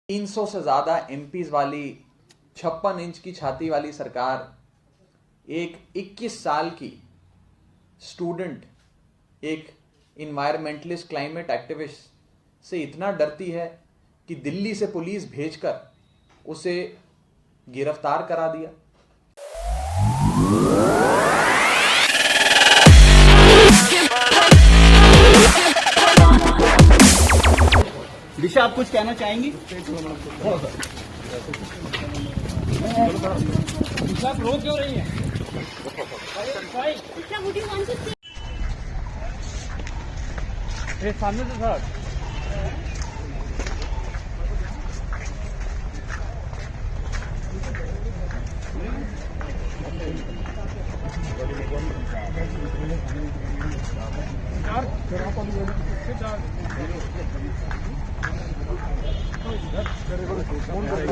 300 से ज्यादा एमपीज वाली 56 इंच की छाती वाली सरकार एक 21 साल की स्टूडेंट, एक इन्वायरमेंटलिस्ट क्लाइमेट एक्टिविस्ट से इतना डरती है कि दिल्ली से पुलिस भेजकर उसे गिरफ्तार करा दिया। दिशा, आप कुछ कहना चाहेंगी? दिशा रो क्यों रही है? सामने से सर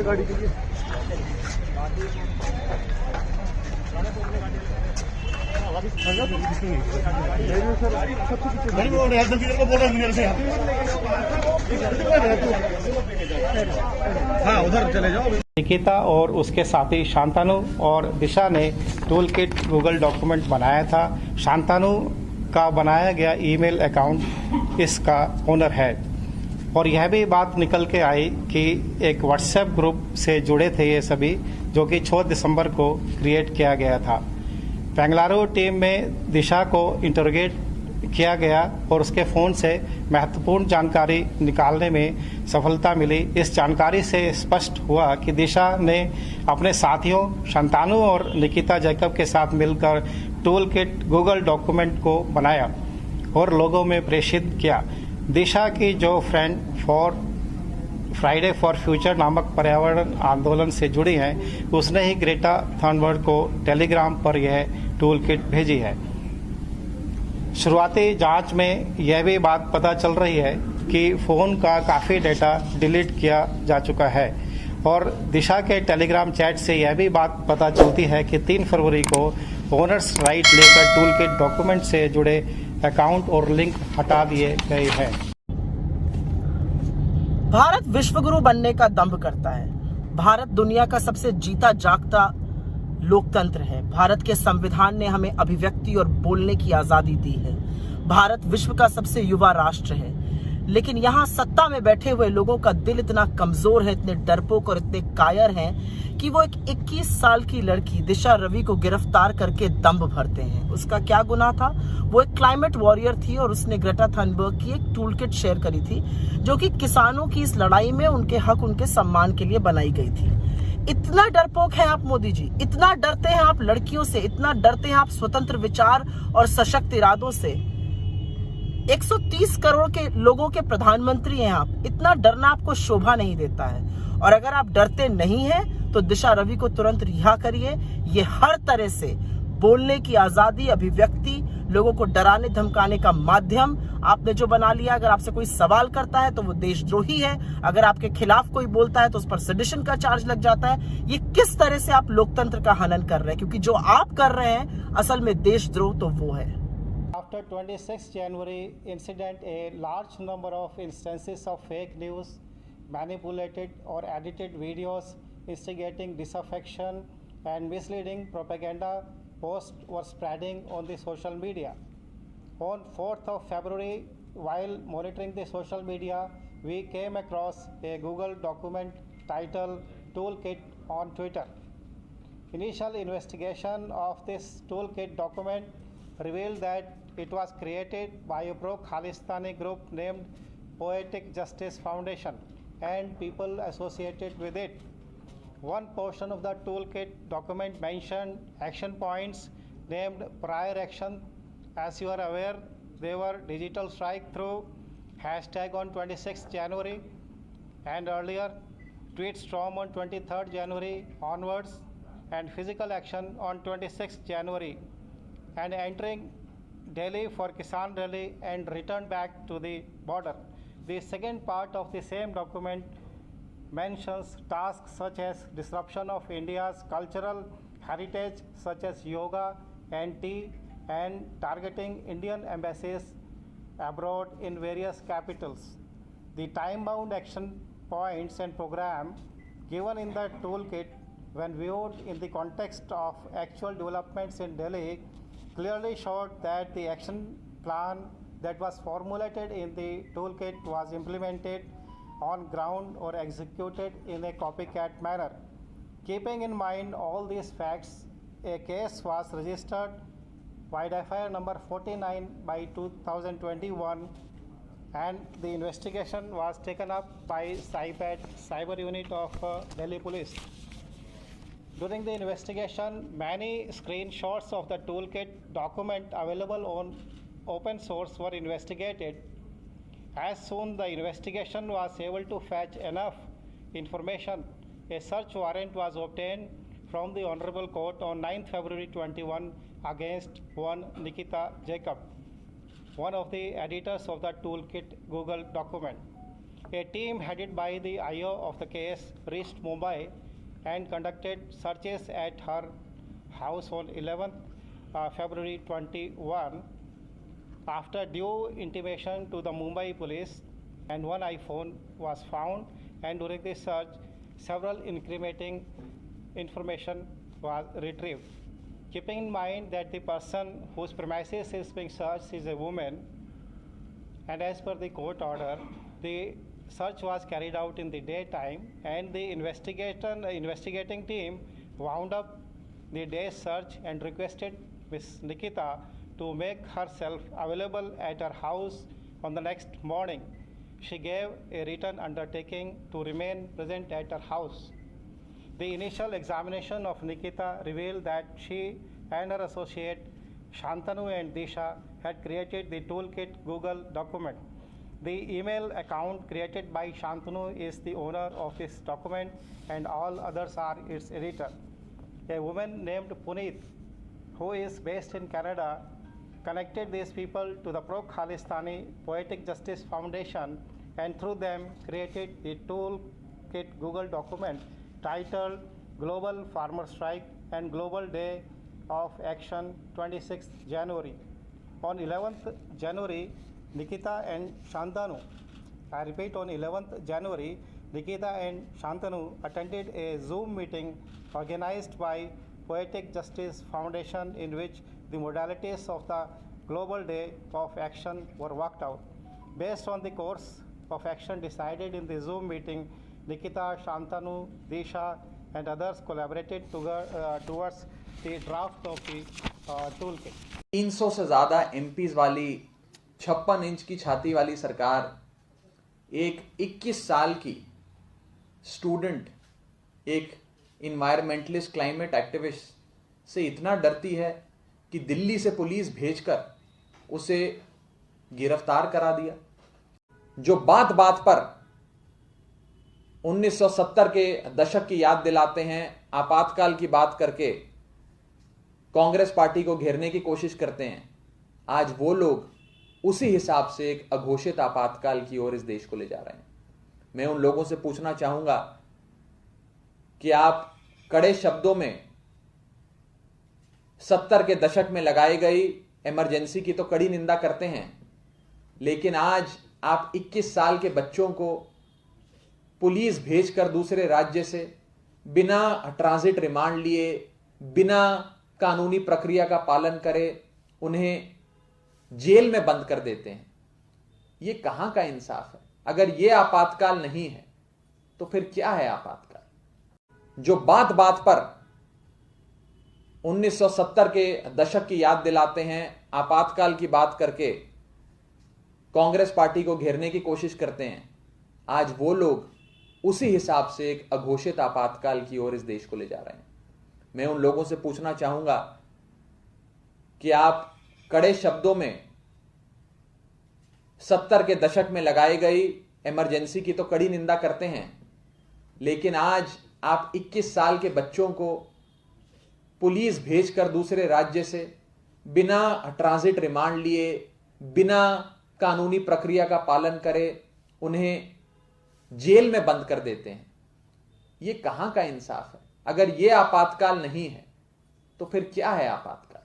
गाड़ी के लिए हाँ उधर चले जाओ। निकिता और उसके साथी शांतनु और दिशा ने टूल किट गूगल डॉक्यूमेंट बनाया था। शांतनु का बनाया गया ईमेल अकाउंट इसका ओनर है और यह भी बात निकल के आई कि एक व्हाट्सएप ग्रुप से जुड़े थे ये सभी, जो कि 6 दिसंबर को क्रिएट किया गया था। बेंगलुरु टीम में दिशा को इंटरोगेट किया गया और उसके फ़ोन से महत्वपूर्ण जानकारी निकालने में सफलता मिली। इस जानकारी से स्पष्ट हुआ कि दिशा ने अपने साथियों शांतनु और निकिता जैकब के साथ मिलकर टूल किट गूगल डॉक्यूमेंट को बनाया और लोगों में प्रेषित किया। दिशा की जो फ्रेंड फ्राइडे फॉर फ्यूचर नामक पर्यावरण आंदोलन से जुड़ी हैं, उसने ही ग्रेटा थनबर्ग को टेलीग्राम पर यह टूल किट भेजी है। शुरुआती जांच में यह भी बात पता चल रही है कि फ़ोन का काफ़ी डेटा डिलीट किया जा चुका है और दिशा के टेलीग्राम चैट से यह भी बात पता चलती है कि 3 फरवरी को ओनर्स राइट लेकर टूल किट डॉक्यूमेंट से जुड़े अकाउंट और लिंक हटा दिए गए हैं। भारत विश्वगुरु बनने का दंभ करता है। भारत दुनिया का सबसे जीता जागता लोकतंत्र है। भारत के संविधान ने हमें अभिव्यक्ति और बोलने की आजादी दी है। भारत विश्व का सबसे युवा राष्ट्र है, लेकिन यहाँ सत्ता में बैठे हुए लोगों का दिल इतना कमजोर है, इतने डरपोक और इतने कायर हैं कि वो एक 21 साल की लड़की दिशा रवि को गिरफ्तार करके दंभ भरते हैं। उसका क्या गुनाह था? वो एक क्लाइमेट वॉरियर थी और उसने ग्रेटा थनबर्ग की एक टूल किट शेयर करी थी, जो कि किसानों की इस लड़ाई में उनके हक, उनके सम्मान के लिए बनाई गई थी। इतना डरपोक है आप मोदी जी, इतना डरते हैं आप लड़कियों से, इतना डरते हैं आप स्वतंत्र विचार और सशक्त इरादों से। 130 करोड़ के लोगों के प्रधानमंत्री हैं आप, इतना डरना आपको शोभा नहीं देता है। और अगर आप डरते नहीं हैं तो दिशा रवि को तुरंत रिहा करिए। ये हर तरह से बोलने की आजादी, अभिव्यक्ति, लोगों को डराने धमकाने का माध्यम आपने जो बना लिया। अगर आपसे कोई सवाल करता है तो वो देशद्रोही है, अगर आपके खिलाफ कोई बोलता है तो उस पर सेडिशन का चार्ज लग जाता है। ये किस तरह से आप लोकतंत्र का हनन कर रहे हैं? क्योंकि जो आप कर रहे हैं असल में देशद्रोह तो वो है। After 26 January incident, a large number of instances of fake news, manipulated or edited videos instigating disaffection and misleading propaganda posts were spreading on the social media. On 4th of February, while monitoring the social media, we came across a Google document titled Toolkit on Twitter. Initial investigation of this toolkit document revealed that it was created by a pro-Khalistani group named Poetic Justice Foundation and people associated with it. One portion of the toolkit document mentioned action points named prior action. As you are aware, they were digital strike through hashtag on 26th January and earlier, tweet storm on 23rd January onwards, and physical action on 26th January, and entering Delhi for Kisan Rally and return back to the border. The second part of the same document mentions tasks such as disruption of India's cultural heritage such as yoga and tea, and targeting Indian embassies abroad in various capitals. The time-bound action points and program given in the toolkit, when viewed in the context of actual developments in Delhi, clearly showed that the action plan that was formulated in the toolkit was implemented on ground or executed in a copycat manner. Keeping in mind all these facts, a case was registered by FIR number 49 by 2021, and the investigation was taken up by Cyber Unit of Delhi Police. During the investigation, many screenshots of the toolkit document available on open source were investigated. As soon the investigation was able to fetch enough information, a search warrant was obtained from the Honorable Court on 9th February 21 against one Nikita Jacob, one of the editors of the toolkit Google document. A team headed by the IO of the case reached Mumbai and conducted searches at her house on 11th February 21. After due intimation to the Mumbai police, and one iPhone was found, and during the search, several incriminating information was retrieved. Keeping in mind that the person whose premises is being searched is a woman, and as per the court order, the search was carried out in the daytime, and the investigating team wound up the day's search and requested Ms. Nikita to make herself available at her house on the next morning. She gave a written undertaking to remain present at her house. The initial examination of Nikita revealed that she and her associate Shantanu and Disha had created the toolkit Google document. The email account created by Shantanu is the owner of this document, and all others are its editor. A woman named Puneet, who is based in Canada, connected these people to the Pro Khalistani Poetic Justice Foundation, and through them created the toolkit Google document titled Global Farmer Strike and Global Day of Action 26th January. On 11th January, Nikita and Shantanu, I repeat, on 11th January, Nikita and Shantanu attended a Zoom meeting organized by Poetic Justice Foundation, in which the modalities of the Global Day of Action were worked out. Based on the course of action decided in the Zoom meeting, Nikita, Shantanu, Disha, and others collaborated towards the draft of the toolkit. 300 से ज़्यादा MPs वाली 56 inch की छाती वाली सरकार एक 21 साल की स्टूडेंट, एक इन्वायरमेंटलिस्ट, क्लाइमेट एक्टिविस्ट से इतना डरती है कि दिल्ली से पुलिस भेजकर उसे गिरफ्तार करा दिया। जो बात बात पर 1970 के दशक की याद दिलाते हैं, आपातकाल की बात करके कांग्रेस पार्टी को घेरने की कोशिश करते हैं, आज वो लोग उसी हिसाब से एक अघोषित आपातकाल की ओर इस देश को ले जा रहे हैं। मैं उन लोगों से पूछना चाहूंगा कि आप कड़े शब्दों में 70 के दशक में लगाई गई इमरजेंसी की तो कड़ी निंदा करते हैं, लेकिन आज आप 21 साल के बच्चों को पुलिस भेजकर दूसरे राज्य से बिना ट्रांजिट रिमांड लिए, बिना कानूनी प्रक्रिया का पालन करे उन्हें जेल में बंद कर देते हैं। यह कहां का इंसाफ है? अगर यह आपातकाल नहीं है तो फिर क्या है आपातकाल? जो बात बात पर 1970 के दशक की याद दिलाते हैं, आपातकाल की बात करके कांग्रेस पार्टी को घेरने की कोशिश करते हैं, आज वो लोग उसी हिसाब से एक अघोषित आपातकाल की ओर इस देश को ले जा रहे हैं। मैं उन लोगों से पूछना चाहूंगा कि आप कड़े शब्दों में 70 के दशक में लगाई गई इमरजेंसी की तो कड़ी निंदा करते हैं, लेकिन आज आप 21 साल के बच्चों को पुलिस भेजकर दूसरे राज्य से बिना ट्रांजिट रिमांड लिए, बिना कानूनी प्रक्रिया का पालन करे उन्हें जेल में बंद कर देते हैं। यह कहां का इंसाफ है? अगर यह आपातकाल नहीं है तो फिर क्या है आपातकाल?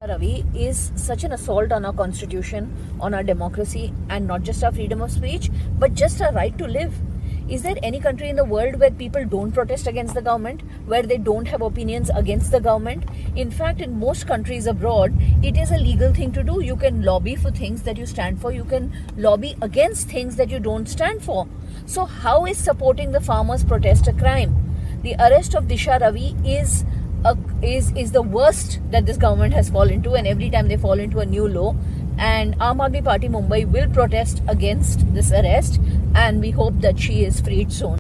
Ravi, is such an assault on our constitution, on our democracy, and not just our freedom of speech, but just our right to live. Is there any country in the world where people don't protest against the government, where they don't have opinions against the government? In fact, in most countries abroad, it is a legal thing to do. You can lobby for things that you stand for. You can lobby against things that you don't stand for. So how is supporting the farmers' protest a crime? The arrest of Disha Ravi is the worst that this government has fallen into, and every time they fall into a new low. And Aam Aadmi Party Mumbai will protest against this arrest, and we hope that she is freed soon.